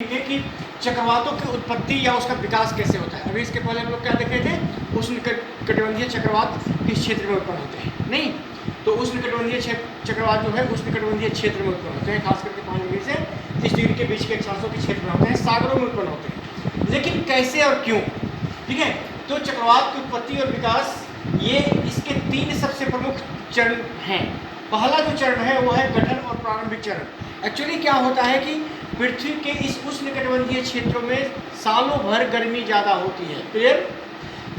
कि चक्रवातों की उत्पत्ति या उसका विकास कैसे होता है। अभी इसके पहले हम लोग क्या देख रहे थे, उष्णकटिबंधीय चक्रवात किस क्षेत्र में उत्पन्न होते हैं। नहीं तो उष्णकटिबंधीय चक्रवात जो है उष्णकटिबंधीय क्षेत्र में उत्पन्न होते हैं, खास करके 5 डिग्री से 30 डिग्री के बीच के अक्षांशों के क्षेत्र में होते हैं, सागरों में उत्पन्न होते हैं। लेकिन कैसे और क्यों, ठीक है। तो चक्रवात की उत्पत्ति और विकास ये इसके 3 सबसे प्रमुख चरण हैं। पहला जो चरण है वो है गठन और प्रारंभिक चरण। एक्चुअली क्या होता है कि पृथ्वी के इस उष्णकटिबंधीय क्षेत्रों में सालों भर गर्मी ज़्यादा होती है, क्लियर।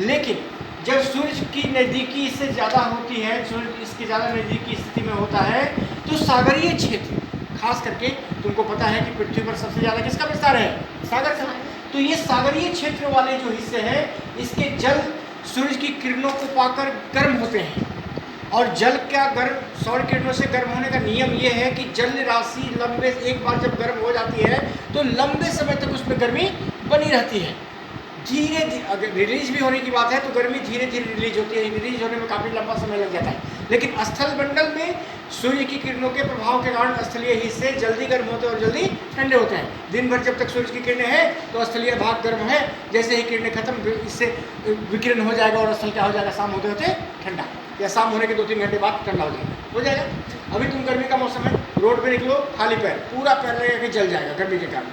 लेकिन जब सूर्य की नज़दीकी इससे ज़्यादा होती है, सूर्य इसके ज़्यादा नज़दीकी स्थिति में होता है, तो सागरीय क्षेत्र, खास करके तुमको पता है कि पृथ्वी पर सबसे ज़्यादा किसका विस्तार है, सागर का। तो ये सागरीय क्षेत्र वाले जो हिस्से हैं, इसके जल सूर्य की किरणों को पाकर गर्म होते हैं। और जल क्या गर्म, सौर किरणों से गर्म होने का नियम ये है कि जल राशि लंबे, एक बार जब गर्म हो जाती है तो लंबे समय तक उसमें गर्मी बनी रहती है। धीरे धीरे अगर रिलीज भी होने की बात है तो गर्मी धीरे धीरे रिलीज होती है, रिलीज होने में काफ़ी लंबा समय लग जाता है। लेकिन स्थल मंडल में सूर्य की किरणों के प्रभाव के कारण स्थलीय हिस्से जल्दी गर्म होते हैं और जल्दी ठंडे होते हैं। दिन भर जब तक सूर्य की किरणें हैं तो स्थलीय भाग गर्म है, जैसे ही किरणें खत्म इससे विकिरण हो जाएगा और स्थल क्या हो जाएगा, शाम होते होते ठंडा, या शाम होने के 2-3 घंटे बाद ठंडा हो जाएगा। अभी तुम गर्मी का मौसम है, रोड पे निकलो खाली पैर, पूरा पैर लगेगा कि जल जाएगा गर्मी के कारण।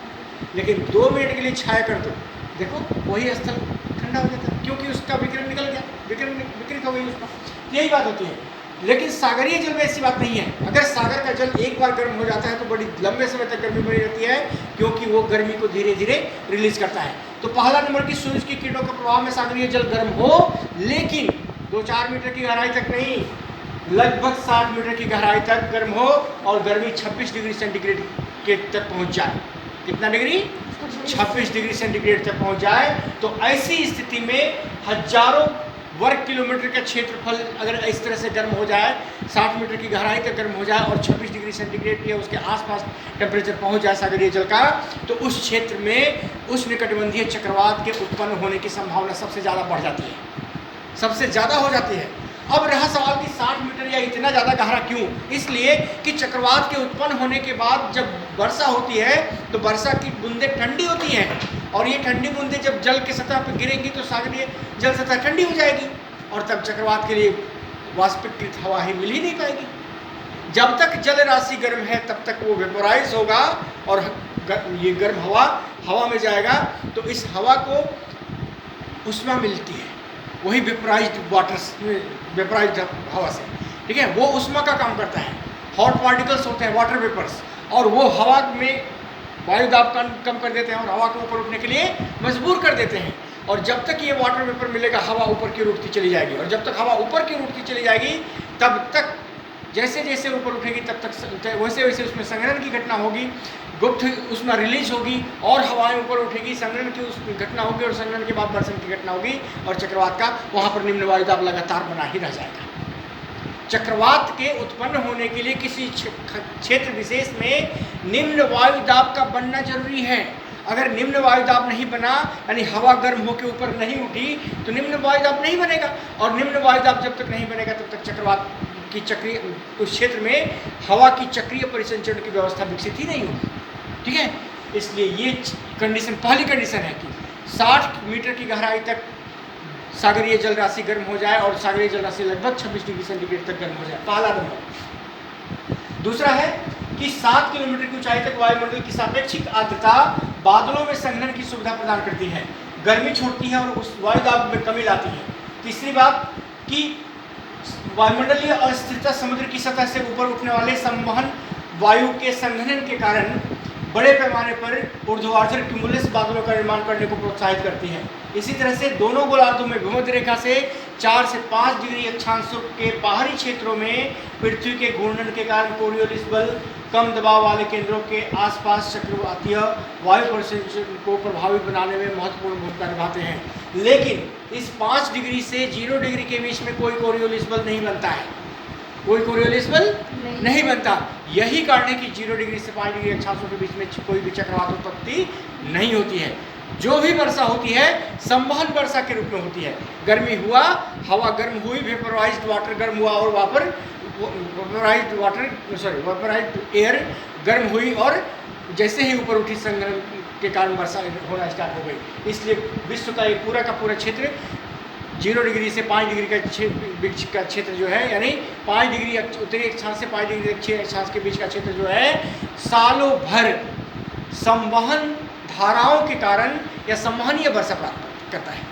लेकिन 2 मिनट के लिए छाया कर दो, देखो वही स्थल ठंडा हो जाता है, क्योंकि उसका विकिरण निकल गया, विकिरित हो गई उसका। यही बात होती है। लेकिन सागरीय जल में ऐसी बात नहीं है। अगर सागर का जल एक बार गर्म हो जाता है तो बड़ी लंबे समय तक गर्मी बनी रहती है, क्योंकि वो गर्मी को धीरे धीरे रिलीज करता है। तो पहला नंबर की सूर्य की किरणों के प्रभाव में सागरीय जल गर्म हो, लेकिन 2-4 मीटर की गहराई तक नहीं, लगभग 60 मीटर की गहराई तक गर्म हो और गर्मी 26 डिग्री सेंटीग्रेड के तक पहुंच जाए। कितना डिग्री? 26 डिग्री सेंटीग्रेड तक पहुंच जाए। तो ऐसी स्थिति में हजारों वर्ग किलोमीटर का क्षेत्रफल अगर इस तरह से गर्म हो जाए, 60 मीटर की गहराई तक गर्म हो जाए और 26 डिग्री सेंटीग्रेड या उसके आसपास टेम्परेचर पहुंच जाए सागरीय जल का, तो उस क्षेत्र में उष्णकटिबंधीय चक्रवात के उत्पन्न होने की संभावना सबसे ज़्यादा बढ़ जाती है, सबसे ज़्यादा हो जाती है। अब रहा सवाल कि 60 मीटर या इतना ज़्यादा गहरा क्यों? इसलिए कि चक्रवात के उत्पन्न होने के बाद जब वर्षा होती है तो वर्षा की बूंदें ठंडी होती हैं, और ये ठंडी बूंदें जब जल की सतह पर गिरेंगी तो सागरीय जल सतह ठंडी हो जाएगी, और तब चक्रवात के लिए वाष्पीकृत हवा ही मिल ही नहीं पाएगी। जब तक जल राशि गर्म है तब तक वो वेपोराइज होगा और ये गर्म हवा में जाएगा, तो इस हवा को उष्मा मिलती है, वही वेपराइज्ड हवा से, ठीक है। वो उष्मा का काम करता है। हॉट पार्टिकल्स होते हैं वाटर वेपर्स, और वो हवा में वायु दाब कम कर देते हैं और हवा को ऊपर उठने के लिए मजबूर कर देते हैं। और जब तक ये वाटर वेपर मिलेगा हवा ऊपर की ओर उठती चली जाएगी, और जब तक हवा ऊपर की ओर उठती चली जाएगी तब तक जैसे जैसे ऊपर उठेगी तब तक वैसे वैसे उसमें संघनन की घटना होगी, गुप्त उसमें रिलीज होगी और हवाएं ऊपर उठेगी, संघनन की उस घटना होगी और संघनन के बाद वर्षण की घटना होगी, और चक्रवात का वहाँ पर निम्न वायुदाब लगातार बना ही रह जाएगा। चक्रवात के उत्पन्न होने के लिए किसी क्षेत्र विशेष में निम्न वायुदाब का बनना जरूरी है। अगर निम्न वायुदाब नहीं बना, यानी हवा गर्म होकर ऊपर नहीं उठी, तो निम्न वायुदाब नहीं बनेगा, और निम्न वायुदाब जब तक नहीं बनेगा तब तक चक्रवात की चक्रीय उस क्षेत्र में हवा की चक्रीय परिसंचरण की व्यवस्था विकसित ही नहीं होगी, ठीक है। इसलिए ये कंडीशन, पहली कंडीशन है कि 60 मीटर की गहराई तक सागरीय जल राशि गर्म हो जाए और सागरीय जल राशि लगभग 26 डिग्री सेंटीग्रेड तक गर्म हो जाए, पहला नंबर। दूसरा है कि 7 किलोमीटर की ऊंचाई तक वायुमंडल की सापेक्षिक आर्द्रता बादलों में संघनन की सुविधा प्रदान करती है, गर्मी छोड़ती है और उस वायुदाब में कमी लाती है। तीसरी बात कि वायुमंडलीय अस्थिरता समुद्र की सतह से ऊपर उठने वाले संवहन वायु के संघनन के कारण बड़े पैमाने पर ऊर्ध्वाधर क्यूमुलस बादलों का निर्माण करने को प्रोत्साहित करती है। इसी तरह से दोनों गोलार्धों में भूमध्य रेखा से 4 से 5 डिग्री अक्षांशों के बाहरी क्षेत्रों में पृथ्वी के घूर्णन के कारण कोरियोलिस बल कम दबाव वाले केंद्रों के आसपास चक्रवातीय वायु परिसंचरण को प्रभावित बनाने में महत्वपूर्ण भूमिका निभाते हैं। लेकिन इस 5 डिग्री से 0 डिग्री के बीच में कोई कोरियोलिस बल नहीं बनता है, कोई कोरियोलिस बल नहीं बनता। यही कारण है कि 0 डिग्री से 5 डिग्री अक्षांशों के बीच में कोई भी चक्रवात उत्पत्ति नहीं होती है। जो भी वर्षा होती है संवहन वर्षा के रूप में होती है। गर्मी हुआ, हवा गर्म हुई, वेपराइज्ड वाटर गर्म हुआ और वेपराइज्ड एयर गर्म हुई, और जैसे ही ऊपर उठी संघनन के कारण वर्षा होना स्टार्ट हो गई। इसलिए विश्व का ये पूरा का पूरा क्षेत्र 0 डिग्री से 5 डिग्री का बीच का क्षेत्र जो है, यानी 5 डिग्री उत्तरी अक्षांश से 5 डिग्री दक्षिणी अक्षांश के बीच का क्षेत्र जो है सालों भर संवहन धाराओं के कारण या संवहनीय वर्षा प्राप्त करता है,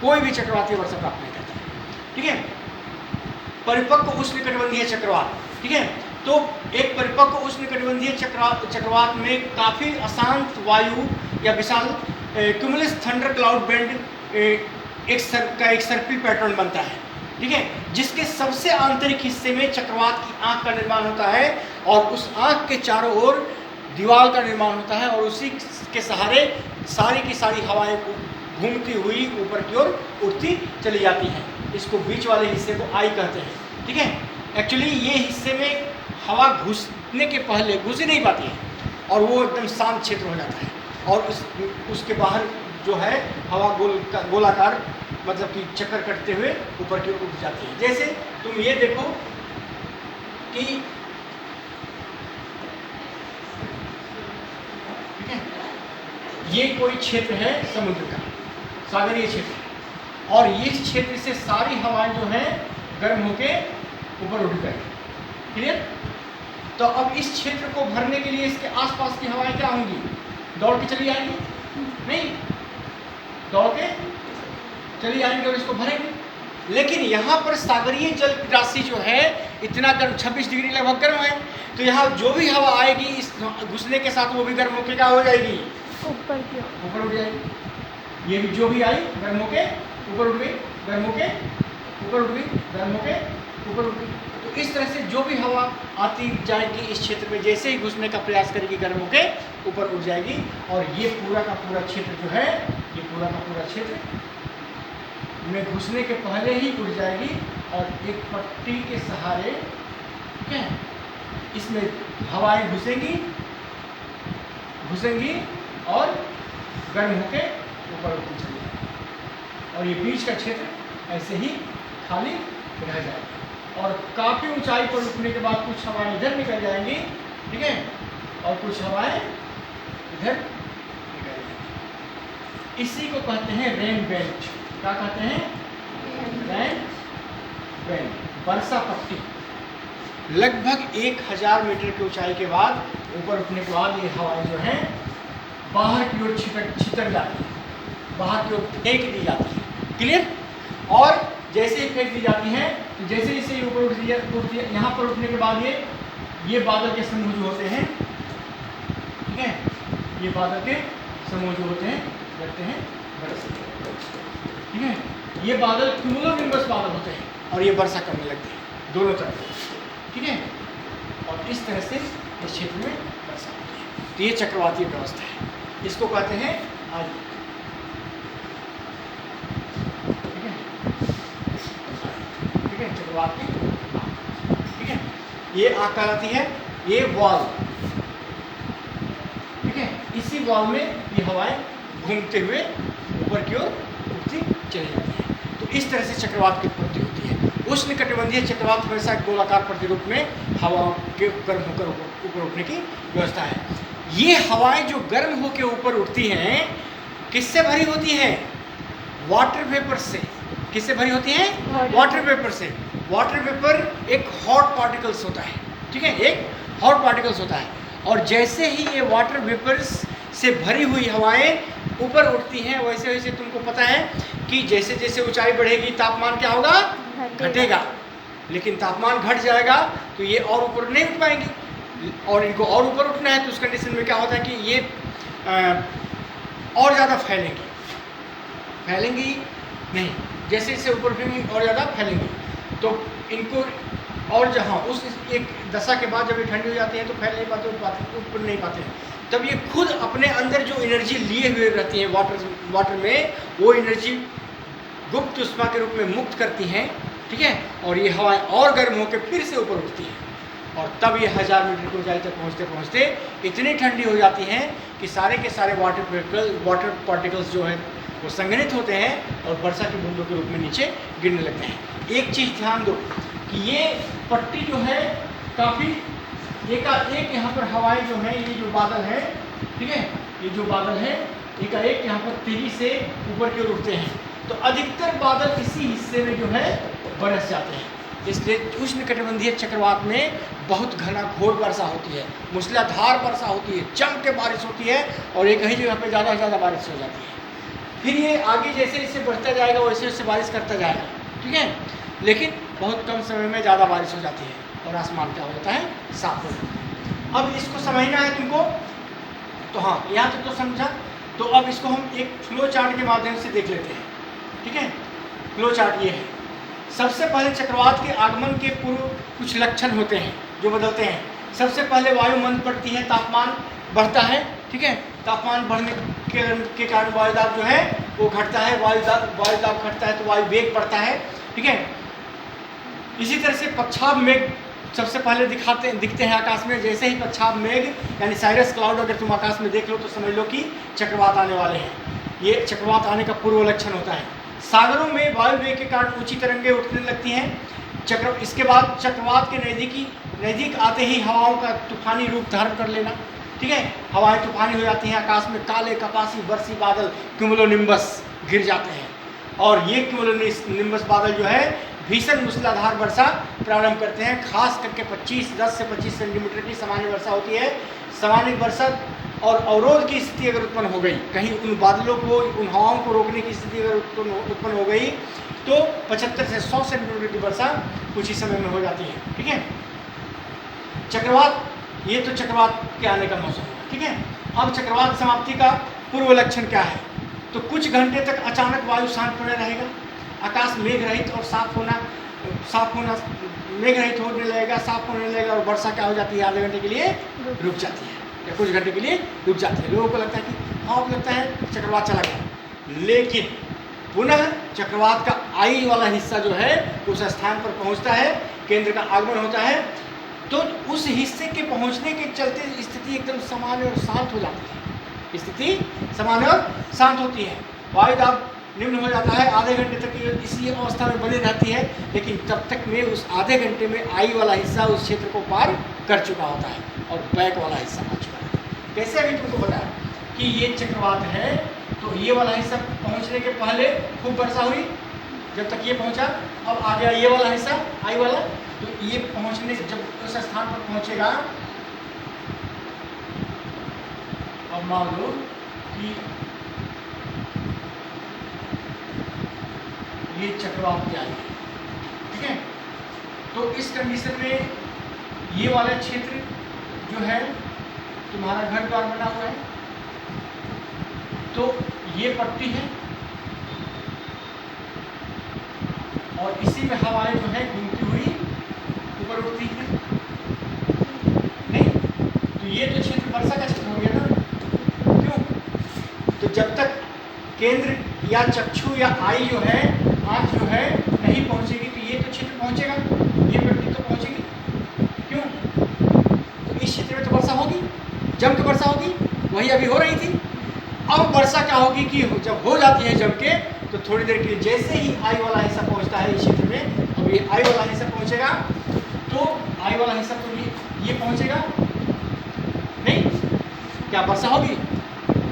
कोई भी चक्रवातीय वर्षा प्राप्त नहीं करता है। ठीक है, परिपक्व उष्णकटिबंधीय चक्रवात। ठीक है, तो एक परिपक्व उष्णकटिबंधीय चक्रवात में काफ़ी अशांत वायु या विशाल क्यूमुलस थंडर क्लाउड बेंड एक सर्पिल पैटर्न बनता है। ठीक है, जिसके सबसे आंतरिक हिस्से में चक्रवात की आंख का निर्माण होता है और उस आंख के चारों ओर दीवार का निर्माण होता है और उसी के सहारे सारी की सारी हवाएं घूमती हुई ऊपर की ओर उड़ती चली जाती हैं। इसको बीच वाले हिस्से को आई कहते हैं। ठीक है, एक्चुअली ये हिस्से में हवा घुसने के पहले घुस ही नहीं पाती है और वो एकदम शांत क्षेत्र हो जाता है और उसके बाहर जो है हवा गोलाकार मतलब कि चक्कर कटते हुए ऊपर की ओर उठ जाती है। जैसे तुम ये देखो कि ठीक है, ये कोई क्षेत्र है समुद्र का, सागरीय क्षेत्र, और ये क्षेत्र से सारी हवाएं जो है गर्म होके ऊपर उठ गई। क्लियर? तो अब इस क्षेत्र को भरने के लिए इसके आसपास की हवाएं क्या होंगी? दौड़ के चली आएंगी? नहीं, दौड़ के चली आएंगे और इसको भरेंगे। लेकिन यहाँ पर सागरीय जल राशि जो है इतना गर्म 26 डिग्री लगभग गर्म है, तो यहाँ जो भी हवा आएगी इस घुसने के साथ वो भी गर्म होके क्या हो जाएगी? ऊपर उठ जाएगी। ये भी जो भी आई गर्म होके ऊपर उठ गई, गर्म होके ऊपर उठ गई, गर्म होके ऊपर उठ गई। तो इस तरह से जो भी हवा आती जाएगी इस क्षेत्र में जैसे ही घुसने का प्रयास करेगी गर्म होके ऊपर उठ जाएगी और ये पूरा का पूरा क्षेत्र जो है, ये पूरा का पूरा क्षेत्र में घुसने के पहले ही उड़ जाएगी और एक पट्टी के सहारे, ठीक है, इसमें हवाएं घुसेंगी और गर्म होके ऊपर उठती चली जाएगी और ये बीच का क्षेत्र ऐसे ही खाली रह जाएगा और काफ़ी ऊंचाई पर उठने के बाद कुछ हवाएं इधर निकल जाएंगी, ठीक है, और कुछ हवाएं इधर निकल जाएंगी। इसी को कहते हैं रेन बेल्ट। क्या कहते हैं? रेन बेल्ट, वर्षा पट्टी। लगभग 1000 मीटर की ऊंचाई के बाद ऊपर उठने के बाद ये हवाएं जो हैं बाहर की ओर छितर जाती है, बाहर की ओर फेंक दी जाती है। क्लियर? और जैसे ही फेंक दी जाती हैं तो जैसे जैसे ये ऊपर उठती है, यहाँ पर उठने के बाद ये बादल के समूह जो होते हैं, ठीक है, ये बादल के समूह जो होते हैं बढ़ते हैं, ठीक है, ये बादल क्यूमुलोनिम्बस बादल होते हैं और ये वर्षा करने लगते हैं दोनों तरफ, ठीक है, और इस तरह से इस क्षेत्र में वर्षा होती है। तो ये चक्रवातीय व्यवस्था है, इसको कहते हैं आज, चक्रवाती, ठीक है। ये आँख कहलाती है, ये वॉल, ठीक है, इसी वॉल में ये हवाएं घूमते हुए ऊपर की ओर उठती चली जाती है। तो इस तरह से चक्रवात की उत्पत्ति होती है। उष्णकटिबंधीय चक्रवात हमेशा गोलाकार प्रतिरूप में हवाओं के गर्म होकर ऊपर उठने की व्यवस्था है। ये हवाएं जो गर्म होकर ऊपर उठती हैं किससे भरी होती हैं? वाटर वेपर से। किससे भरी होती हैं? वाटर वेपर से। वाटर वेपर एक हॉट पार्टिकल्स होता है, ठीक है, एक हॉट पार्टिकल्स होता है और जैसे ही ये वाटर वेपर्स से भरी हुई हवाएं ऊपर उठती हैं वैसे वैसे तुमको पता है कि जैसे जैसे ऊंचाई बढ़ेगी तापमान क्या होगा? घटेगा। लेकिन तापमान घट जाएगा तो ये और ऊपर नहीं उठ पाएंगी और इनको और ऊपर उठना है तो उस कंडीशन में क्या होता है कि ये और ज़्यादा फैलेंगी नहीं, जैसे जैसे ऊपर उठेंगी और ज़्यादा फैलेंगी तो इनको और जहाँ उस एक दशा के बाद जब ये ठंडी हो जाती है तो फैल नहीं पाते, उठ नहीं पाते हैं, तब ये खुद अपने अंदर जो एनर्जी लिए हुए रहती है वाटर में वो एनर्जी गुप्त उष्मा के रूप में मुक्त करती हैं, ठीक है, और ये हवाएं और गर्म होकर फिर से ऊपर उठती हैं और तब ये 1000 मीटर की ऊंचाई तक पहुँचते पहुँचते इतनी ठंडी हो जाती हैं कि सारे के सारे वाटर पार्टिकल्स जो है वो संघनित होते हैं और वर्षा की बूंदों के रूप में नीचे गिरने लगते हैं। एक चीज़ ध्यान दो कि ये पट्टी जो है काफ़ी एक यहाँ पर हवाएं जो है, ये जो बादल है, ठीक है, ये जो बादल है एकाएक यहाँ पर तेजी से ऊपर की ओर उठते हैं, तो अधिकतर बादल इसी हिस्से में जो है बरस जाते हैं। इसलिए उष्णकटिबंधीय चक्रवात में बहुत घना घोर वर्षा होती है, मूसलाधार वर्षा होती है, जम के बारिश होती है और एक ही जगह पे ज़्यादा से ज़्यादा बारिश हो जाती है। फिर ये आगे जैसे जैसे बढ़ता जाएगा वैसे वैसे बारिश करता जाएगा, ठीक है, लेकिन बहुत कम समय में ज़्यादा बारिश हो जाती है और आसमान क्या हो जाता है, साफ हो जाता है। अब इसको समझना है तुमको, तो हाँ यहाँ तक तो समझा। तो अब इसको हम एक फ्लो चार्ट के माध्यम से देख लेते हैं, ठीक है। फ्लो चार्ट ये है, सबसे पहले चक्रवात के आगमन के पूर्व कुछ लक्षण होते हैं जो बदलते हैं। सबसे पहले वायु मंद पड़ती है, तापमान बढ़ता है, ठीक है, तापमान बढ़ने के कारण वायुदाब जो है वो घटता है, वायुदाब घटता है तो वायु वेग बढ़ता है, ठीक है। इसी तरह से पच्छाद मेघ सबसे पहले दिखते हैं आकाश में। जैसे ही पच्छाद मेघ यानी साइरस क्लाउड अगर तुम आकाश में देख लो तो समझ लो कि चक्रवात आने वाले हैं, ये चक्रवात आने का पूर्व लक्षण होता है। सागरों में वायु वेग के कारण ऊंची तरंगें उठने लगती हैं। इसके बाद चक्रवात के नज़दीक आते ही हवाओं का तूफानी रूप धारण कर लेना, ठीक है, हवाएं तूफानी हो जाती हैं, आकाश में काले कपासी बरसी बादल क्यूमुलोनिम्बस गिर जाते हैं और ये क्यूमुलोनिम्बस बादल जो है भीषण मूसलाधार वर्षा प्रारंभ करते हैं। खास करके 10 से 25 सेंटीमीटर की सामान्य वर्षा होती है। सामान्य वर्षा और अवरोध की स्थिति अगर उत्पन्न हो गई, कहीं उन बादलों को, उन हवाओं को रोकने की स्थिति अगर उत्पन्न हो गई तो 75 से 100 सेंटीमीटर की वर्षा कुछ ही समय में हो जाती है, ठीक है। चक्रवात, ये तो चक्रवात के आने का मौसम है, ठीक है। अब चक्रवात समाप्ति का पूर्व लक्षण क्या है, तो कुछ घंटे तक अचानक वायु शांत पड़े रहेगा, आकाश मेघ रहित और साफ होना मेघ रहित होने लगेगा, साफ होने लगेगा और वर्षा क्या हो जाती है, आधे घंटे के लिए रुक जाती है या कुछ घंटे के लिए रुक जाती है। लोगों को लगता है कि हाँ, लगता है चक्रवात चला गया, लेकिन पुनः चक्रवात का आई वाला हिस्सा जो है उस स्थान पर पहुंचता है, केंद्र का आगमन होता है, तो उस हिस्से के पहुंचने के चलते स्थिति एकदम सामान्य और शांत हो जाती है, स्थिति सामान्य और शांत होती है। वायुदाब निम्न हो जाता है, आधे घंटे तक इसी अवस्था में बनी रहती है, लेकिन तब तक में उस आधे घंटे में आई वाला हिस्सा उस क्षेत्र को पार कर चुका होता है और बैक वाला हिस्सा आ चुका है। कैसे अभी तुमको बताया कि ये चक्रवात है, तो ये वाला हिस्सा पहुंचने के पहले खूब वर्षा हुई, जब तक ये पहुंचा, अब आ गया ये वाला हिस्सा आई वाला, तो ये पहुंचने जब उस स्थान पर पहुंचेगा, अब मान लो कि ये चक्रवात की आई है, ठीक है, तो इस कंडीशन में ये वाला क्षेत्र जो है तुम्हारा घर द्वार बना हुआ है, तो ये पट्टी है और इसी में हवाएं जो है घूमती हुई ऊपर उठती है, नहीं, तो ये तो क्षेत्र वर्षा का क्षेत्र हो गया ना। क्यों, तो जब तक केंद्र या चक्षु या आई जो है, आँख जो है नहीं पहुंचेगी तो ये तो क्षेत्र पहुंचेगा, ये पट्टी तो पहुंचेगी। क्यों, तो इस क्षेत्र में तो वर्षा होगी, जम के वर्षा होगी, वही अभी हो रही थी। अब वर्षा क्या होगी कि जब हो जाती है जम के, तो थोड़ी देर के लिए जैसे ही आई वाला हिस्सा पहुंचता है इस क्षेत्र में, अब ये आई वाला हिस्सा पहुंचेगा, तो आई वाला हिस्सा तो ये पहुंचेगा नहीं, क्या वर्षा होगी,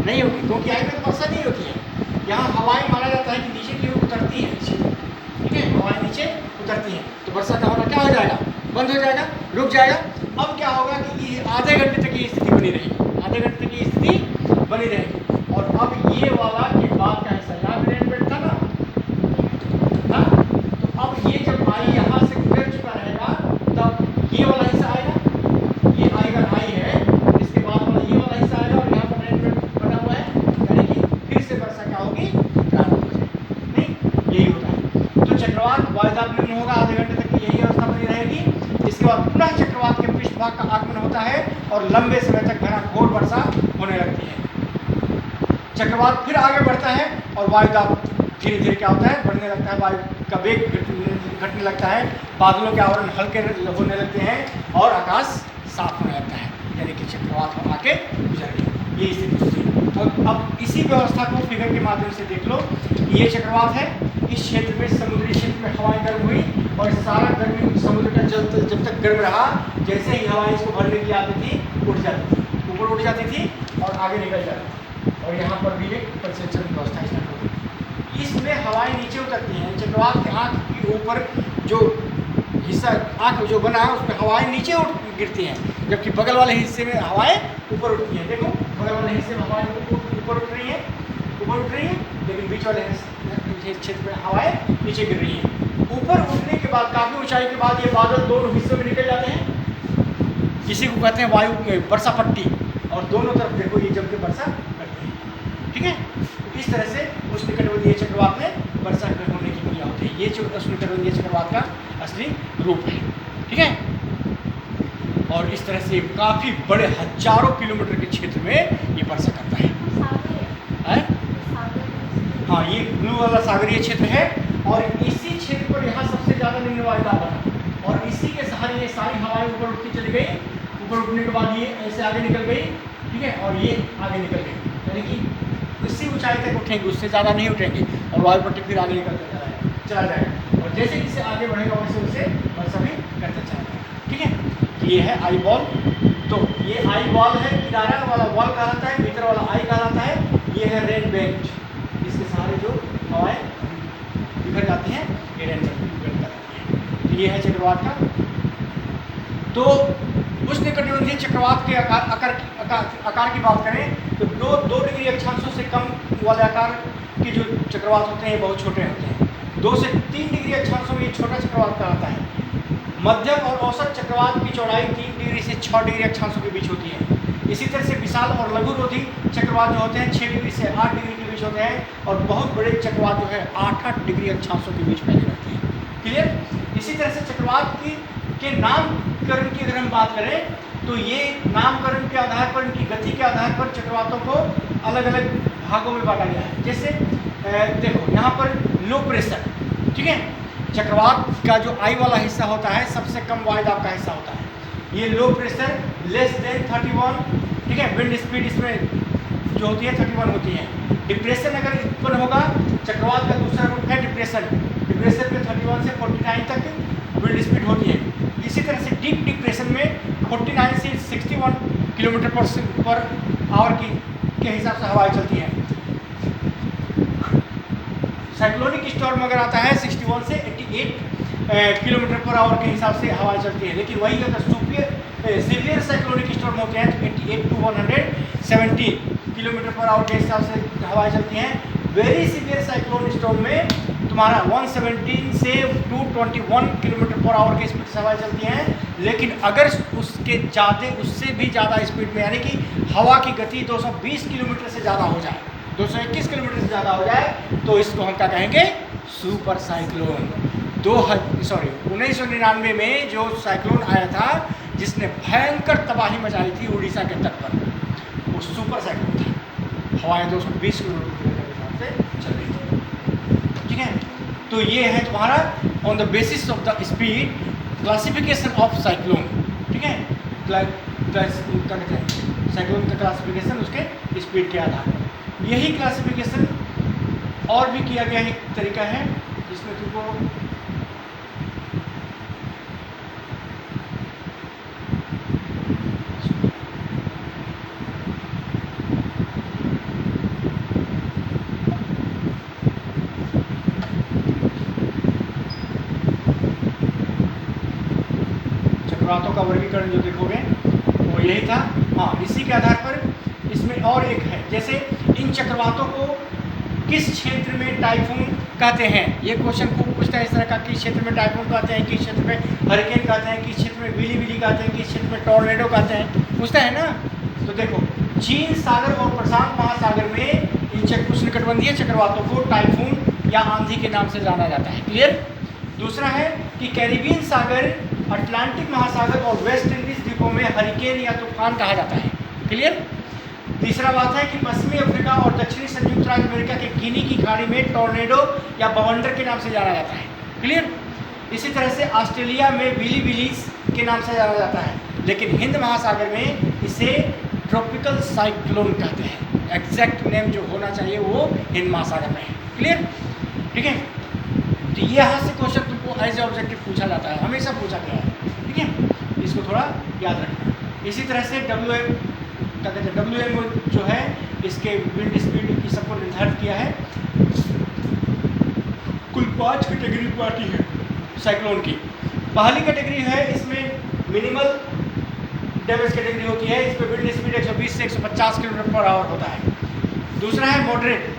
नहीं होगी, क्योंकि आई में तो वर्षा नहीं होती है। यहाँ हवाएं माना जाता है कि नीचे की ओर उतरती है, ठीक है, हवाएं नीचे उतरती हैं, तो वर्षा का होना क्या हो जाएगा, बंद हो जाएगा, रुक जाएगा। अब क्या होगा कि आधे घंटे तक ये स्थिति बनी रहेगी, आधे घंटे तक ये स्थिति बनी रहेगी। और अब ये वाला के बाद का हिस्सा यहाँ ग्रेन बेल्ट था ना, हाँ, तो अब ये जब आई यहाँ से गुजर चुका रहेगा, तब ये वाला हिस्सा आएगा, ये आएगा आई है, इसके बाद वाला ये वाला हिस्सा आएगा और यहाँ पर ग्रेन बेल्ट बना हुआ है, यानी कि फिर से वर्षा क्या होगी, प्रारंभ हो जाएगी, नहीं, यही होता है। तो चक्रवात वायुदाब निम्न होगा, आधे घंटे तक यही अवस्था बनी रहेगी। इसके बाद पुनः चक्रवात के पृष्ठभाग का आगमन होता है और लंबे समय तक घना घोर वर्षा होने लगती है। चक्रवात फिर आगे बढ़ता है और वायुदाब धीरे धीरे क्या होता है, बढ़ने लगता है, वायु का वेग घटने लगता है, बादलों के आवरण हल्के होने लगते हैं और आकाश साफ होने लगता है, यानी कि चक्रवात हम आके गुजर गए, ये स्थिति होती है। और अब इसी व्यवस्था को फिगर के माध्यम से देख लो, ये चक्रवात है, इस क्षेत्र में समुद्री क्षेत्र में हवाएं गर्म हुई और सारा गर्मी समुद्र का जल जब तक गर्म रहा, जैसे ही हवाएं इसको भरने की आती थी, उठ जाती थी, ऊपर उठ जाती थी और आगे निकल जाती थी। और यहाँ पर भी एक परिसेचन व्यवस्था स्टार्ट होगी। इसमें हवाएं नीचे उतरती हैं, चक्रवात के आँख के ऊपर जो हिस्सा आँख जो बना है उसमें हवाएं नीचे गिरती हैं, जबकि बगल वाले हिस्से में हवाएं ऊपर उठती हैं। देखो बगल वाले हिस्से में हवाएं ऊपर उठ रही हैं, लेकिन बीच वाले क्षेत्र में हवाएं नीचे गिर रही हैं। ऊपर उठने के बाद काफ़ी ऊंचाई के बाद ये बादल दोनों हिस्सों में निकल जाते हैं, इसी को कहते हैं वायु वर्षा पट्टी, और दोनों तरफ देखो ये जम के वर्षा करते हैं। ठीक है, इस तरह से उष्णकटिबंधीय चक्रवात में वर्षा होने की क्रिया होती है। ये जो उष्णकटिबंधीय चक्रवात का असली रूप है। ठीक है, और इस तरह से काफ़ी बड़े हजारों किलोमीटर के क्षेत्र में ये वर्षा करता है। हाँ, ये ब्लू वाला सागरीय क्षेत्र है, और इसी क्षेत्र पर यहाँ सबसे ज़्यादा निम्न वायु दाब बना, और इसी के सहारे ये सारी हवाएं ऊपर उठती चली गई। ऊपर उठने के बाद ये ऐसे आगे निकल गई, ठीक है, और ये आगे निकल गई, यानी कि इसी ऊंचाई तक उठेंगे, उससे ज़्यादा नहीं उठेंगे, और वायु पट्टी फिर आगे निकलता चला जाएगा, और जैसे जैसे आगे बढ़ेगा वैसे वैसे वर्षा भी करता चला जाएगा। ठीक है, ये है आई बॉल। तो ये आई बॉल है, किनारा वाला बॉल कहलाता है, भीतर वाला आई कहलाता है। ये है रेन बेल्ट, इसके सहारे जो हवाएं बिखर जाती हैं, ये रेन बेल्ट कहलाती है। तो ये है चक्रवात का। तो उष्णकटिबंधीय चक्रवात के आकार की बात करें तो 2 डिग्री अक्षांशों से कम वाले आकार के जो चक्रवात होते हैं बहुत छोटे होते हैं। 2 से 3 डिग्री अक्षांशों में ये छोटा चक्रवात कहलाता है। मध्यम और औसत चक्रवात की चौड़ाई 3 डिग्री से 6 डिग्री अक्षांशों के बीच होती है। इसी तरह से विशाल और लघुरोधी चक्रवात जो होते हैं 6 डिग्री से 8 डिग्री के बीच होते हैं, और बहुत बड़े चक्रवात जो है 8-8 डिग्री अक्षांशों के बीच फैले रहते हैं। क्लियर। इसी तरह से चक्रवात के नामकरण की अगर हम बात करें तो ये नामकरण के आधार पर, इनकी गति के आधार पर चक्रवातों को अलग अलग भागों में बांटा गया है। जैसे देखो यहाँ पर लो प्रेशर, ठीक है, चक्रवात का जो आई वाला हिस्सा होता है सबसे कम वायु दाब का हिस्सा होता है। ये लो प्रेशर लेस देन 31, ठीक है, विंड स्पीड इसमें जो होती है 31 होती है। डिप्रेशन अगर उत्पन्न होगा, चक्रवात का दूसरा रूप है डिप्रेशन। डिप्रेशन में 31 से 49 तक विंड स्पीड होती है। इसी तरह से डीप डिप्रेशन में 49 से 61 किलोमीटर पर आवर के हिसाब से हवाएं चलती हैं। साइक्लोनिक स्टॉर्म अगर आता है 61 से 88 किलोमीटर पर आवर के हिसाब से हवाएं चलती है। लेकिन वही अगर सीवियर साइक्लोनिक स्टॉर्म होते हैं तो 88 to 170 किलोमीटर पर आवर के हिसाब से हवाएं चलती हैं। वेरी सीवियर साइक्लोन स्टॉर्म में तुम्हारा 117 से 221 किलोमीटर पर आवर की स्पीड से हवाएं चलती हैं। लेकिन अगर उससे भी ज़्यादा स्पीड में, यानी कि हवा की गति 220 किलोमीटर से ज़्यादा हो जाए, 221 किलोमीटर से ज़्यादा हो जाए, तो इसको हम क्या कहेंगे? Super cyclone. 1999 में जो साइक्लोन आया था जिसने भयंकर तबाही मचाई थी उड़ीसा के तट पर, वो सुपर साइक्लोन था। हवाएं 220 किलोमीटर के हिसाब से चल रही थी। ठीक है, तो ये है तुम्हारा on the basis of the speed classification of cyclone. ठीक है, साइक्लोन का क्लासिफिकेशन उसके स्पीड के आधार पर। यही क्लासिफिकेशन और भी किया गया एक तरीका है जिसमें तुमको चक्रवातों का वर्गीकरण जो देखोगे वो यही था। हाँ, इसी के आधार पर इसमें और एक है, जैसे इन चक्रवातों को किस क्षेत्र में टाइफून कहते हैं। ये क्वेश्चन को पूछता है इस तरह का, किस क्षेत्र में टाइफून कहते हैं, किस क्षेत्र में हरिकेन कहते हैं, किस क्षेत्र में बिली बिली कहते हैं, किस क्षेत्र में टॉर्नेडो कहते हैं, पूछता है ना। तो देखो, चीन सागर और प्रशांत महासागर में इन उष्णकटिबंधीय चक्रवातों को टाइफून या आंधी के नाम से जाना जाता है। क्लियर। दूसरा है कि कैरिबियन सागर, अटलांटिक महासागर और वेस्ट इंडीज द्वीपों में हरिकेन या तूफान कहा जाता है। क्लियर। तीसरा बात है कि पश्चिमी अफ्रीका और दक्षिणी संयुक्त राज्य अमेरिका के गिनी की खाड़ी में टॉर्नेडो या बवंडर के नाम से जाना जाता है। क्लियर। इसी तरह से ऑस्ट्रेलिया में बिली बिलीज के नाम से जाना जाता है, लेकिन हिंद महासागर में इसे ट्रॉपिकल साइक्लोन कहते हैं। एग्जैक्ट नेम जो होना चाहिए वो हिंद महासागर में है। क्लियर। ठीक है, तो ये यहाँ से क्वेश्चन तुमको एज ए ऑब्जेक्टिव पूछा जाता है, हमेशा पूछा गया है। ठीक है, इसको थोड़ा याद रखना। इसी तरह से WM जो है इसके विंड स्पीड की सबको निर्धारित किया है। कुल 5 कैटेगरी पार्टी है साइक्लोन की। पहली कैटेगरी है, इसमें मिनिमल डैमेज कैटेगरी होती है, इस पर विंड स्पीड 120 से 150 किलोमीटर पर आवर होता है। दूसरा है मॉडरेट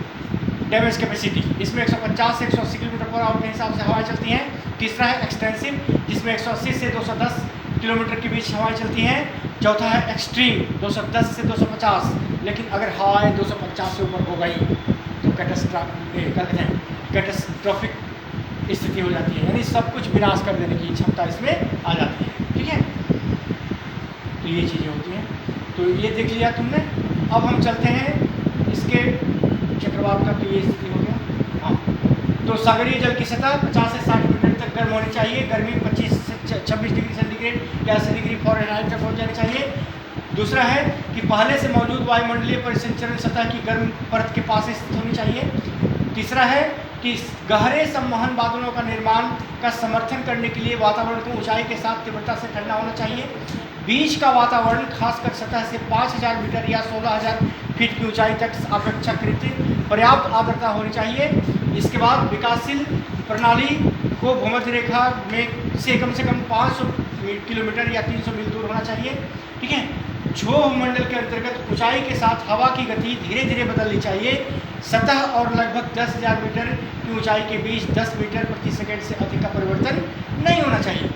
डैमेज कैपेसिटी, इसमें 150 से 180 किलोमीटर पर आवर के हिसाब से हवाएं चलती हैं। तीसरा है एक्सटेंसिव, जिसमें 180 से 210 किलोमीटर के बीच हवाएं चलती हैं। चौथा है एक्सट्रीम, 210 से 250, लेकिन अगर हवाएं 250 से ऊपर हो गई तो कैटास्ट्रॉफिक स्थिति हो जाती है, यानी सब कुछ विनाश कर देने की क्षमता इसमें आ जाती है। ठीक है, तो ये चीज़ें होती हैं। तो ये देख लिया तुमने। अब हम चलते हैं इसके चक्रवात का, तो ये स्थिति हो गया। हाँ, तो सागरीय जल की सतह 50 से 60 मीटर तक गर्म होनी चाहिए। गर्मी 25 से 26 डिग्री सेंटीग्रेड या 80 डिग्री फ़ारेनहाइट तक पहुँच जानी चाहिए। दूसरा है कि पहले से मौजूद वायुमंडलीय परिसंचरण सतह की गर्म परत के पास स्थित होनी चाहिए। तीसरा है कि गहरे संवहन बादलों का निर्माण का समर्थन करने के लिए वातावरण को ऊंचाई के साथ तीव्रता से ठंडा होना चाहिए। बीच का वातावरण खासकर सतह से 5000 मीटर या 16000 फीट की ऊंचाई तक अपेक्षाकृत पर्याप्त आर्द्रता होनी चाहिए। इसके बाद विकासशील प्रणाली को भूमध्य रेखा में से कम 500 किलोमीटर या 300 मील दूर होना चाहिए। ठीक है, क्षोभ मंडल के अंतर्गत ऊंचाई के साथ हवा की गति धीरे धीरे बदलनी चाहिए। सतह और लगभग 10,000 मीटर की ऊंचाई के बीच 10 मीटर प्रति सेकंड से अधिक का परिवर्तन नहीं होना चाहिए।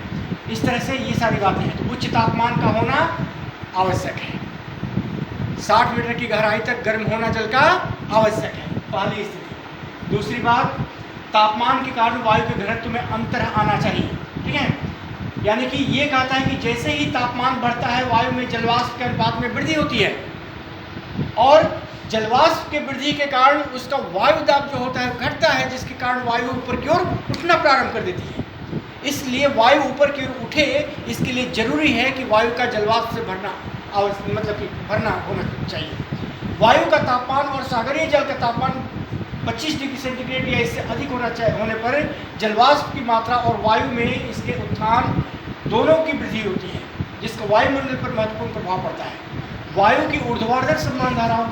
इस तरह से ये सारी बातें हैं। तो उच्च तापमान का होना आवश्यक है। 60 मीटर की गहराई तक गर्म होना जल का आवश्यक है, पहली स्थिति। दूसरी बात, तापमान के कारण वायु के घनत्व में अंतर आना चाहिए। ठीक है, यानी कि ये कहता है कि जैसे ही तापमान बढ़ता है वायु में जलवाष्प के अनुपात में वृद्धि होती है, और जलवाष्प के वृद्धि के कारण उसका वायु दाब जो होता है घटता है, जिसके कारण वायु ऊपर की ओर उठना प्रारंभ कर देती है। इसलिए वायु ऊपर की ओर उठे, इसके लिए जरूरी है कि वायु का जलवाष्प से भरना मतलब कि भरना होना चाहिए। वायु का तापमान और सागरीय जल का तापमान 25 डिग्री सेंटीग्रेड या इससे अधिक होने पर जलवाष्प की मात्रा और वायु में इसके उत्थान दोनों की वृद्धि होती है, जिसका वायुमंडल पर महत्वपूर्ण प्रभाव पड़ता है। वायु की ऊर्ध्वाधर संवहन धाराओं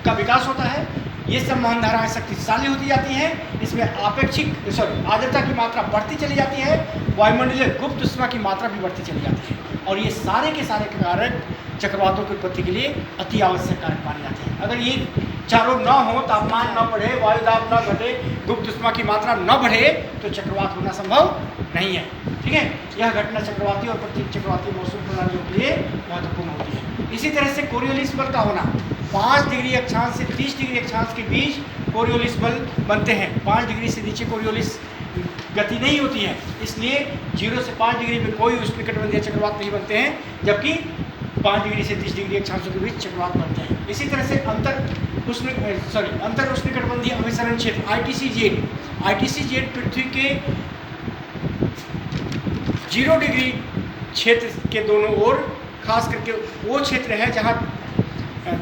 का विकास होता है। ये संवहन धाराएं शक्तिशाली होती जाती हैं। इसमें आर्द्रता की मात्रा बढ़ती चली जाती है। वायुमंडलीय गुप्त उष्मा की मात्रा भी बढ़ती चली जाती है, और ये सारे के सारे कारक चक्रवातों की उत्पत्ति के लिए अति आवश्यक कारक माने जाते हैं। अगर ये चारों न हो, तापमान न बढ़े, वायुदाब न घटे, गुप्त उष्मा की मात्रा न बढ़े, तो चक्रवात होना संभव नहीं है। ठीक है, यह घटना चक्रवाती और प्रति चक्रवाती मौसम प्रणालियों के लिए महत्वपूर्ण होती है। इसी तरह से कोरियोलिस बल का होना, 5 डिग्री अक्षांश से 30 डिग्री अक्षांश के बीच कोरियोलिस बल बनते हैं। 5 डिग्री से नीचे कोरियोलिस गति नहीं होती है, इसलिए 0 से 5 डिग्री में कोई उष्णकटिबंधीय चक्रवात नहीं बनते हैं, जबकि 5 डिग्री से 30 डिग्री अक्षांशों के बीच चक्रवात बनते हैं। इसी तरह से अंतर उष्णकटिबंधीय अभिसरण क्षेत्र ITC-Z पृथ्वी के 0 डिग्री क्षेत्र के दोनों ओर, खास करके वो क्षेत्र है जहाँ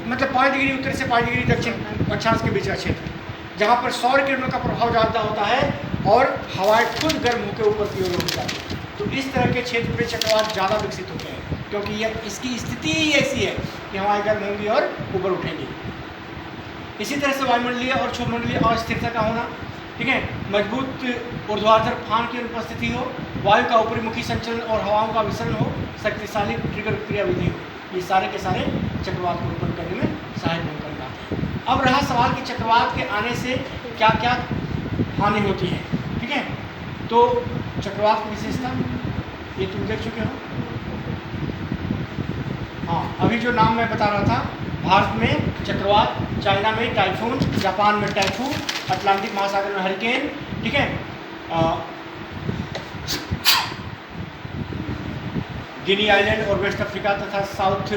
मतलब 5 डिग्री उत्तर से 5 डिग्री दक्षिण अक्षांश के बीच का क्षेत्र, जहाँ पर सौर किरणों का प्रभाव ज़्यादा होता है और हवाएं खुद गर्म होकर ऊपर की ओर उठ जाती है। तो इस तरह के क्षेत्र में चक्रवात ज़्यादा विकसित होते हैं, क्योंकि यह इसकी स्थिति ही ऐसी है कि हवाएं गर्म होंगी और ऊपर उठेंगी। इसी तरह से वायुमंडलीय और क्षोभमंडलीय अस्थिरता का होना। ठीक है, मजबूत ऊर्ध्वाधर फान की अनुपस्थिति हो, वायु का ऊपरी मुखी संचलन और हवाओं का विसरण हो, शक्तिशाली ट्रिगर क्रियाविधि हो, ये सारे के सारे चक्रवात को उत्पन्न करने में सहायक भूमिका निभाते हैं। अब रहा सवाल कि चक्रवात के आने से क्या क्या हानि होती है। ठीक है, तो चक्रवात की विशेषता ये तुम देख चुके हो। हाँ, अभी जो नाम मैं बता रहा था, भारत में चक्रवात, चाइना में टाइफून, जापान में टाइफून, अटलांटिक महासागर में हरिकेन। ठीक है, गिनी आइलैंड और वेस्ट अफ्रीका तथा साउथ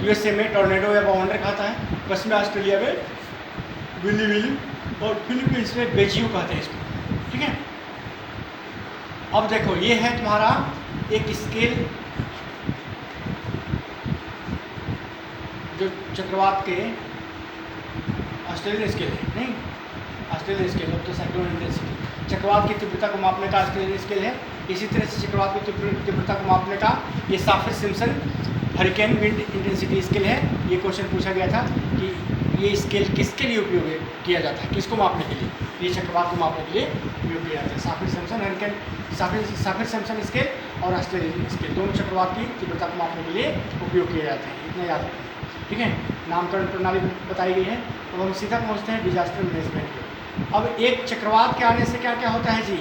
USA में टॉर्नेडो या बाउंडर कहता है, पश्चिमी ऑस्ट्रेलिया में विली और फिलीपींस में बेजियो कहते हैं इसको। ठीक है, अब देखो ये है तुम्हारा एक स्केल जो चक्रवात के ऑस्ट्रेलियन स्केल है, नहीं ऑस्ट्रेलियन स्केल, अब तो साइक्लोन इंटेंसिटी चक्रवात की तीव्रता को मापने का ऑस्ट्रेलियन स्केल है। इसी तरह से चक्रवात की तीव्रता को मापने का ये Saffir Simpson hurricane wind intensity scale है। ये क्वेश्चन पूछा गया था कि ये स्केल किसके लिए उपयोग किया जाता है, किसको मापने के लिए? ये चक्रवात को मापने के लिए उपयोग किया जाता है। साफिर सैमसन हरिकेन साफिर सैमसन स्केल और ऑस्ट्रेलियन स्केल दोनों चक्रवात की तीव्रता को मापने के लिए उपयोग किए जाते हैं। इतना याद रखें, ठीक है। नामकरण प्रणाली बताई गई है। अब हम सीधा पहुँचते हैं डिजास्टर मैनेजमेंट पे। अब एक चक्रवात के आने से क्या क्या होता है जी?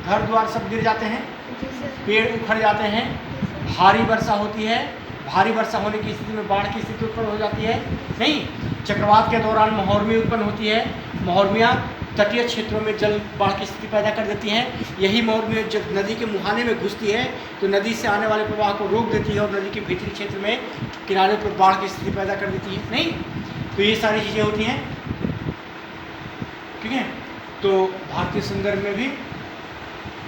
घर द्वार सब गिर जाते हैं, पेड़ उखड़ जाते हैं, भारी वर्षा होती है। भारी वर्षा होने की स्थिति में बाढ़ की स्थिति उत्पन्न हो जाती है। नहीं, चक्रवात के दौरान महोर्मी उत्पन्न होती है। महोर्मियाँ तटीय क्षेत्रों में जल बाढ़ की स्थिति पैदा कर देती हैं। यही महोर्मी जब नदी के मुहाने में घुसती है तो नदी से आने वाले प्रवाह को रोक देती है और नदी के भीतरी क्षेत्र में किनारे पर बाढ़ की स्थिति पैदा कर देती है। नहीं, तो ये सारी चीज़ें होती हैं, ठीक है। तो भारतीय संदर्भ में भी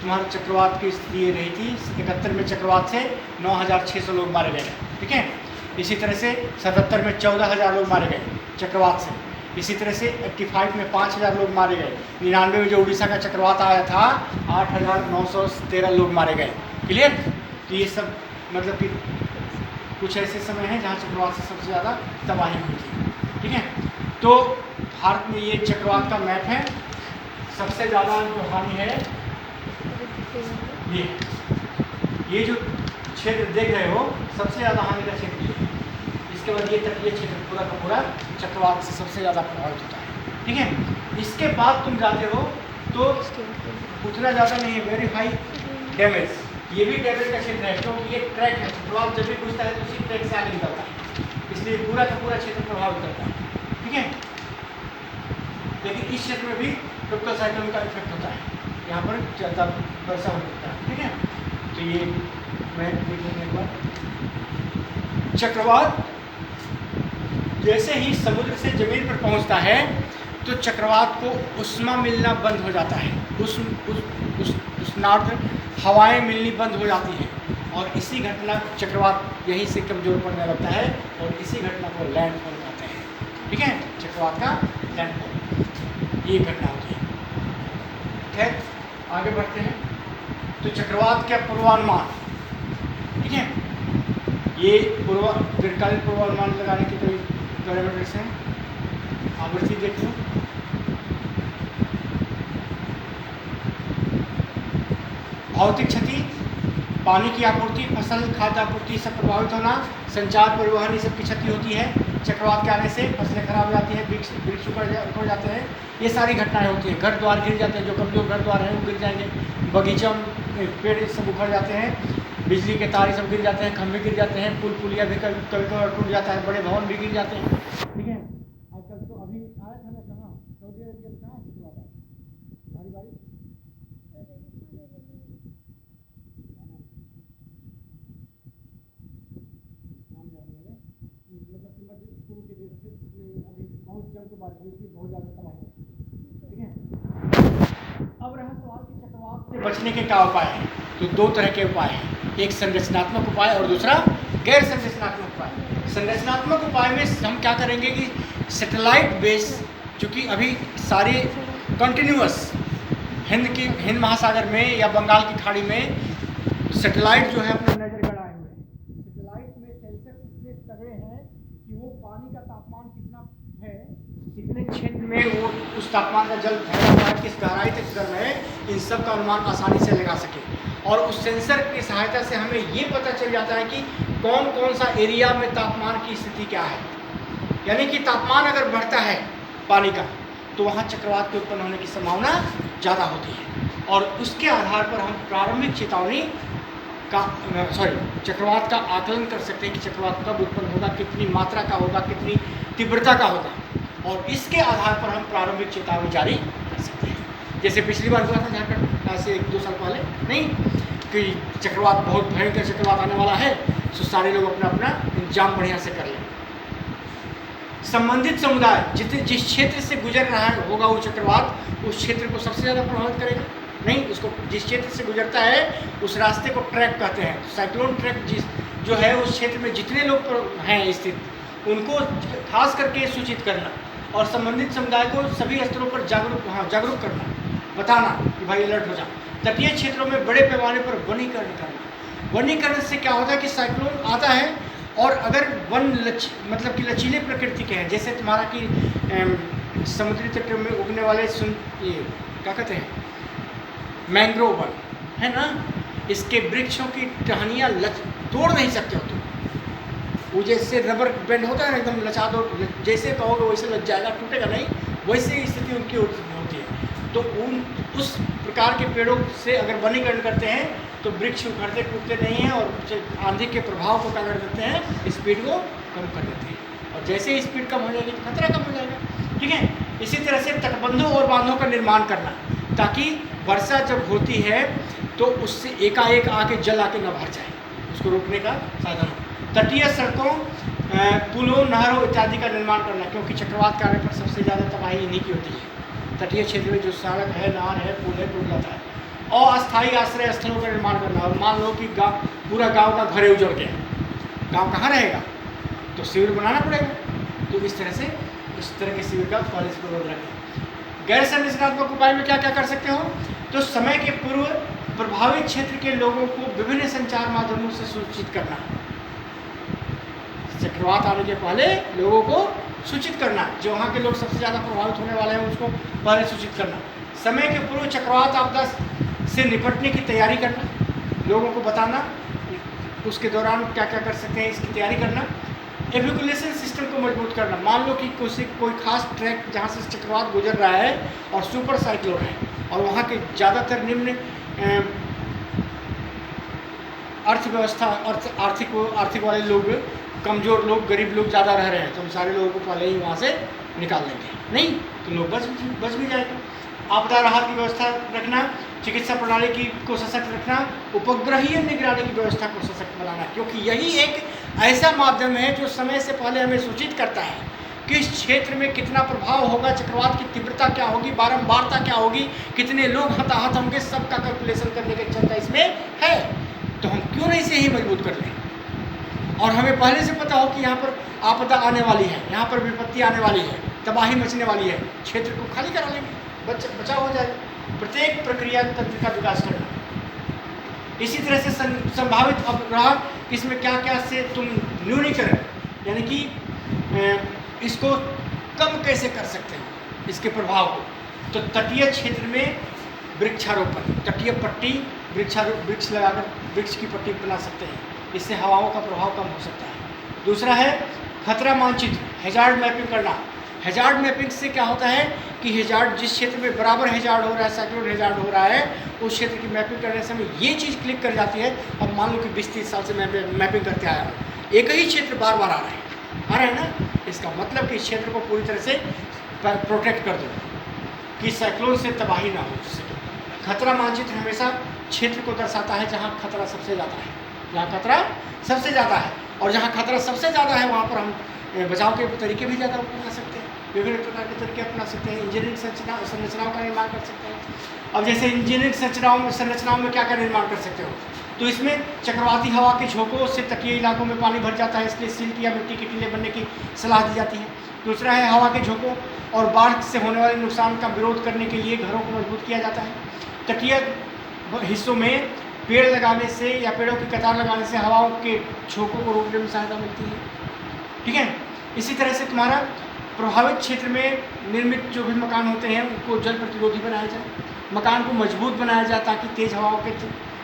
तुम्हारा चक्रवात की स्थिति ये रही थी। 71 में चक्रवात से 9,600 लोग मारे गए, ठीक है। इसी तरह से 77 में 14,000 लोग मारे गए चक्रवात से। इसी तरह से 85 में 5,000 लोग मारे गए। 99 में जो उड़ीसा का चक्रवात आया था 8,913 लोग मारे गए। क्लियर? तो ये सब मतलब कि कुछ ऐसे समय हैं जहाँ चक्रवात से सबसे ज़्यादा तबाही हुई थी, ठीक है। तो भारत में ये चक्रवात का मैप है। सबसे ज़्यादा जो हानि है ये जो क्षेत्र देख रहे हो, सबसे ज़्यादा हानि का क्षेत्र ये है। इसके बाद ये तटीय क्षेत्र पूरा का पूरा चक्रवात से सबसे ज़्यादा प्रभावित होता है, ठीक है। इसके बाद तुम जाते हो तो उतना ज़्यादा नहीं है, वेरी हाई डैमेज। ये भी डैमेज का क्षेत्र है क्योंकि ये ट्रैक है। चक्रवात जब भी घुसता है तो उसी ट्रैक से आगे निकलता है, इसलिए पूरा का पूरा क्षेत्र प्रभावित करता है, ठीक है। लेकिन इस क्षेत्र में भी ट्रॉपिकल साइक्लोन का इफेक्ट होता है। यहाँ पर ज़्यादा वर्षा हो सकता है, ठीक है। तो ये मैं देख लेंगे एक बार। चक्रवात जैसे ही समुद्र से जमीन पर पहुँचता है तो चक्रवात को उष्मा मिलना बंद हो जाता है। उष्णार्द्र हवाएं मिलनी बंद हो जाती हैं और इसी घटना चक्रवात यहीं से कमज़ोर पड़ने लगता है और इसी घटना को लैंडफॉल कहते हैं, ठीक है। चक्रवात का लैंडफॉल ये घटना होती है। खैर आगे बढ़ते हैं। तो चक्रवात का पूर्वानुमान, ठीक है। ये दीर्घकालीन पूर्वानुमान लगाने के कई पैरामीटर्स हैं। आवृत्ति देख लो, भौतिक क्षति, पानी की आपूर्ति, फसल खाद्य आपूर्ति सब प्रभावित होना, संचार परिवहन, ये सब की क्षति होती है। चक्रवात के आने से फसलें खराब हो जाती हैं, वृक्ष उखड़ जाते हैं, ये सारी घटनाएं होती हैं। घर द्वार गिर जाते हैं, जो कमजोर घर द्वार हैं वो गिर जाएंगे, बगीचों पेड़ सब उखड़ जाते हैं, बिजली के तार सब गिर जाते हैं, खंभे गिर जाते हैं, पुल पुलिया भी कभी कभी टूट जाता है, बड़े भवन भी गिर जाते हैं, ठीक है। आजकल तो अभी आया था ना, कहाँ सऊदी अरबिया में कहाँ चक्रवात आया भारी भारी, बहुत ज़्यादा तबाही, ठीक है। अब रहा सवाल कि चक्रवात से बचने के क्या उपाय हैं। तो दो तरह के उपाय हैं, एक संरचनात्मक उपाय और दूसरा गैर संरचनात्मक उपाय। संरचनात्मक उपाय में हम क्या करेंगे कि सैटेलाइट बेस, चूँकि अभी सारे कंटिन्यूअस हिंद महासागर में या बंगाल की खाड़ी में सैटेलाइट जो है अपना नज़र गड़ाए हुए हैं। सैटेलाइट में सेंसर इतने तगड़े हैं कि वो पानी का तापमान कितना है, कितने क्षेत्र में वो उस तापमान का जल फैला हुआ है, किस गहराई तक गर्म है, इन सब का अनुमान आसानी से लगा सके। और उस सेंसर की सहायता से हमें ये पता चल जाता है कि कौन कौन सा एरिया में तापमान की स्थिति क्या है। यानी कि तापमान अगर बढ़ता है पानी का तो वहाँ चक्रवात के उत्पन्न होने की संभावना ज़्यादा होती है। और उसके आधार पर हम प्रारंभिक चेतावनी का चक्रवात का आकलन कर सकते हैं कि चक्रवात कब उत्पन्न होगा, कितनी मात्रा का होगा, कितनी तीव्रता का होगा, और इसके आधार पर हम प्रारंभिक चेतावनी जारी कर सकते हैं। जैसे पिछली बार हुआ था झारखंड, आज से 1-2 साल पहले, नहीं कि चक्रवात बहुत भयंकर चक्रवात आने वाला है, तो सारे लोग अपना अपना इंतजाम बढ़िया से कर लें। संबंधित समुदाय जिस क्षेत्र से गुजर रहा होगा वो चक्रवात, उस क्षेत्र को सबसे ज़्यादा प्रभावित करेगा। नहीं, उसको जिस क्षेत्र से गुजरता है उस रास्ते को ट्रैक कहते हैं। साइक्लोन ट्रैक जो है उस क्षेत्र में जितने लोग हैं स्थित उनको खास करके सूचित करना और संबंधित समुदाय को सभी स्तरों पर जागरूक करना, बताना कि भाई अलर्ट हो जाओ। तटीय क्षेत्रों में बड़े पैमाने पर वनीकरण करना। वनीकरण से क्या होता है कि साइक्लोन आता है और अगर वन मतलब कि लचीले प्रकृति के हैं, जैसे तुम्हारा कि समुद्री तटों में उगने वाले ये क्या कहते हैं, मैंग्रोव वन है ना, इसके वृक्षों की टहनियाँ तोड़ नहीं सकते हो तुम। वो जैसे रबर बैंड होता है ना, एकदम लचा दो, जैसे कहोगे वैसे लग जाएगा, टूटेगा नहीं, वैसे स्थिति उनकी होती है। तो उस प्रकार के पेड़ों से अगर वनीकरण करते हैं तो वृक्ष उखड़ते टूटते नहीं हैं और आंधी के प्रभाव को क्या कर देते हैं, स्पीड को कम कर देते हैं। और जैसे ही स्पीड कम हो जाएगी तो खतरा कम हो जाएगा। ठीक है, इसी तरह से तटबंधों और बांधों का निर्माण करना, ताकि वर्षा जब होती है तो उससे एकाएक आके जल आके न भर जाए, उसको रोकने का साधन हो। तटीय सड़कों, पुलों, नहरों इत्यादि का निर्माण करना, क्योंकि चक्रवात के आने पर सबसे ज़्यादा तबाही इन्हीं की होती है। तटीय क्षेत्र में जो सड़क है, नहर है, पुल है, टूट जाता है। और अस्थायी आश्रय स्थलों का निर्माण करना, और मान लो कि पूरा गांव का घर उजड़ गया, गांव कहाँ रहेगा, तो शिविर बनाना पड़ेगा। तो इस तरह के शिविर का पहले से प्रबंध रखें। गैर संरचनात्मक उपाय में क्या क्या कर सकते हो, तो समय के पूर्व प्रभावित क्षेत्र के लोगों को विभिन्न संचार माध्यमों से सूचित करना। चक्रवात आने के पहले लोगों को सूचित करना, जो वहाँ के लोग सबसे ज़्यादा प्रभावित होने वाले हैं उसको पहले सूचित करना। समय के पूर्व चक्रवात आपदा से निपटने की तैयारी करना, लोगों को बताना उसके दौरान क्या क्या कर सकते हैं इसकी तैयारी करना। एवैक्यूएशन सिस्टम को मजबूत करना, मान लो कि कोई खास ट्रैक जहाँ से चक्रवात गुजर रहा है और सुपर साइक्लोन है और वहाँ के ज़्यादातर निम्न अर्थव्यवस्था आर्थिक वाले लोग, कमज़ोर लोग, गरीब लोग ज़्यादा रह रहे हैं, तो हम सारे लोगों को पहले ही वहाँ से निकाल देंगे, नहीं तो लोग बच भी जाएगा। आपदा राहत की व्यवस्था रखना, चिकित्सा प्रणाली को सशक्त रखना, उपग्रहीय निगरानी की व्यवस्था को सशक्त बनाना, क्योंकि यही एक ऐसा माध्यम है जो समय से पहले हमें सूचित करता है कि इस क्षेत्र में कितना प्रभाव होगा, चक्रवात की तीव्रता क्या होगी, बारंबारता क्या होगी, कितने लोग हताहत होंगे, सबका कैलकुलेशन करने की क्षमता इसमें है। तो हम क्यों नहीं इसे ही मजबूत कर लें, और हमें पहले से पता हो कि यहाँ पर आपदा आने वाली है, यहाँ पर विपत्ति आने वाली है, तबाही मचने वाली है, क्षेत्र को खाली करा लेंगे, बचाव हो जाएगा। प्रत्येक प्रक्रिया तंत्र का विकास करना, इसी तरह से संभावित अपराध इसमें क्या क्या से तुम न्यूनीकरण, यानी कि इसको कम कैसे कर सकते हो इसके प्रभाव को, तो तटीय क्षेत्र में वृक्षारोपण, तटीय पट्टी वृक्ष लगाकर वृक्ष की पट्टी बना सकते हैं, इससे हवाओं का प्रभाव कम हो सकता है। दूसरा है खतरा मानचित्र, हैजार्ड मैपिंग करना। हैजार्ड मैपिंग से क्या होता है कि हैजार्ड जिस क्षेत्र में बराबर हैजार्ड हो रहा है, साइक्लोन हैजार्ड हो रहा है, उस क्षेत्र की मैपिंग करने से हमें ये चीज़ क्लिक कर जाती है। अब मान लो कि 20-30 साल से मैं मैपिंग करते आया हूँ, एक ही क्षेत्र बार बार आ रहा है ना, इसका मतलब कि इस क्षेत्र को पूरी तरह से प्रोटेक्ट कर दो कि साइक्लोन से तबाही ना हो सके। खतरा मानचित्र हमेशा क्षेत्र को दर्शाता है जहाँ खतरा सबसे ज़्यादा है, जहाँ खतरा सबसे ज़्यादा है, और जहाँ खतरा सबसे ज़्यादा है वहाँ पर हम बचाव के तरीके भी ज़्यादा अपना सकते हैं, विभिन्न प्रकार के तरीके अपना सकते हैं, इंजीनियरिंग संरचनाओं का निर्माण कर सकते हैं। अब जैसे इंजीनियरिंग संरचनाओं में क्या क्या निर्माण कर सकते हो, तो इसमें चक्रवाती हवा के झोंकों से तटीय इलाकों में पानी भर जाता है, इसलिए सिल्ट या मिट्टी के टीले बनने की सलाह दी जाती है। दूसरा है हवा के झोंकों और बाढ़ से होने वाले नुकसान का विरोध करने के लिए घरों को मजबूत किया जाता है। तटीय हिस्सों में पेड़ लगाने से या पेड़ों की कतार लगाने से हवाओं के झोंकों को रोकने में सहायता मिलती है। ठीक है, इसी तरह से तुम्हारा प्रभावित क्षेत्र में निर्मित जो भी मकान होते हैं उनको जल प्रतिरोधी बनाया जाए, मकान को मजबूत बनाया जाए ताकि तेज़ हवाओं के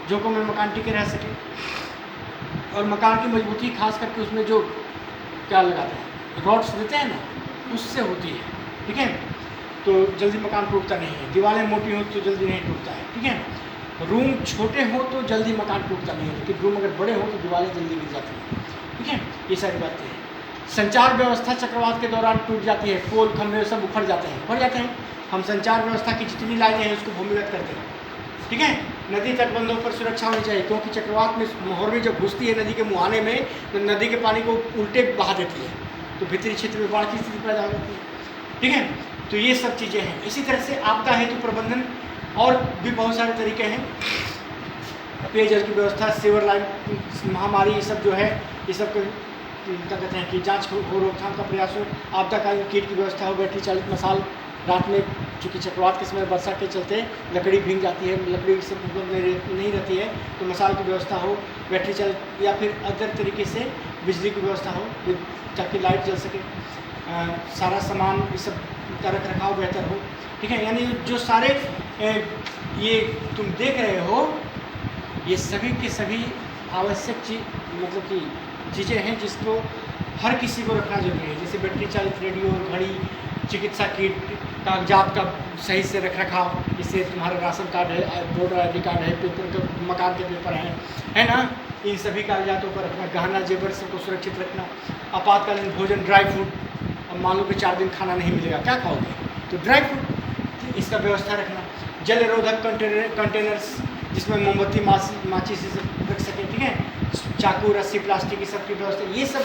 झोंकों में मकान टिके रह सके। और मकान की मजबूती खास करके उसमें जो क्या लगाते हैं, रॉड्स देते हैं ना, उससे होती है। ठीक है, तो जल्दी मकान टूटता नहीं है। दीवारें मोटी हो तो जल्दी नहीं टूटता है। ठीक है, रूम छोटे हो तो जल्दी मकान टूटता नहीं है, लेकिन रूम अगर बड़े हो तो दीवारें जल्दी गिर जाती हैं। ठीक है, ये सारी बातें हैं। संचार व्यवस्था चक्रवात के दौरान टूट जाती है, पोल खंभे सब उखड़ जाते हैं। हम संचार व्यवस्था की जितनी लाइनें हैं उसको भूमिगत करते हैं। ठीक है, नदी तटबंधों पर सुरक्षा होनी चाहिए, क्योंकि चक्रवात में मोहर्मी जब घुसती है नदी के मुहाने में तो नदी के पानी को उल्टे बहा देती है, तो भीतरी क्षेत्र में बाढ़ की स्थिति पैदा हो जाती है। ठीक है, तो ये सब चीज़ें हैं। इसी तरह से आपदा हेतु प्रबंधन और भी बहुत सारे तरीके हैं, पेयजल की व्यवस्था, सीवर लाइन, महामारी, ये सब जो है, ये सब क्या कहते हैं कि जांच हो, रोकथाम का प्रयास हो, आपदाकालीन किट की व्यवस्था हो, बैटरी चालित मसाल, रात में चूँकि चक्रवात के समय वर्षा के चलते लकड़ी भीग जाती है, लकड़ी से उपलब्ध नहीं रहती है, तो मसाल की व्यवस्था हो, बैटरी चालित या फिर अदर तरीके से बिजली की व्यवस्था हो ताकि लाइट जल सके, सारा सामान ये सब का रख रखाव बेहतर हो, ठीक है। यानी जो सारे ये तुम देख रहे हो ये सभी के सभी आवश्यक चीज मतलब कि चीज़ें हैं जिसको हर किसी को रखना जरूरी है। जैसे बैटरी चालित रेडियो, घड़ी, चिकित्सा किट, कागजात का सही से रख रखाव, जैसे तुम्हारा राशन कार्ड है, वोटर ID कार्ड है, पेपर का मकान के पेपर हैं, है ना, इन सभी कागजातों को रखना, गहना जेवर सबको सुरक्षित रखना, आपातकालीन भोजन, ड्राई फ्रूट, अब मान लो कि 4 दिन खाना नहीं मिलेगा, क्या खाओगे, तो ड्राई फ्रूट, इसका व्यवस्था रखना, जल रोधक कंटेनर्स जिसमें मोमबत्ती, माचिस रख सके, ठीक है, चाकू, रस्सी, प्लास्टिक, की सबकी व्यवस्था, ये सब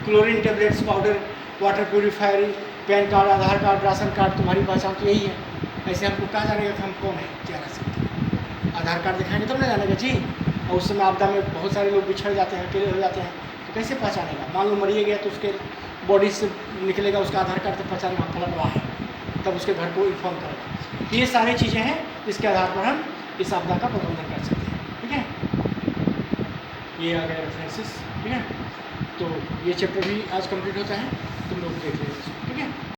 chlorine tablets, powder, water purifier, pan card, Aadhaar card, ration card, तुम्हारी पहचान तो यही है। ऐसे हमको कहा जानेगा कि हम कौन है, क्या रह सकते, आधार कार्ड दिखाएंगे तब ना जानेगा जी। और उस समय आपदा में बहुत सारे लोग बिछड़ जाते हैं, अकेले हो जाते हैं, तो कैसे पहचानेगा, मान लो मरिए गया तो उसके बॉडी से निकलेगा उसका आधार कार्ड तो पहचानेगा फलनवा है, तब उसके घर को इन्फॉर्म करेगा। ये सारी चीज़ें हैं जिसके आधार पर हम इस आपदा का प्रबंधन कर सकते हैं, ठीक है। ये आ गए रेफरेंसेस, ठीक है। तो ये चैप्टर भी आज कंप्लीट होता है, तुम लोग देख लेना, ठीक है।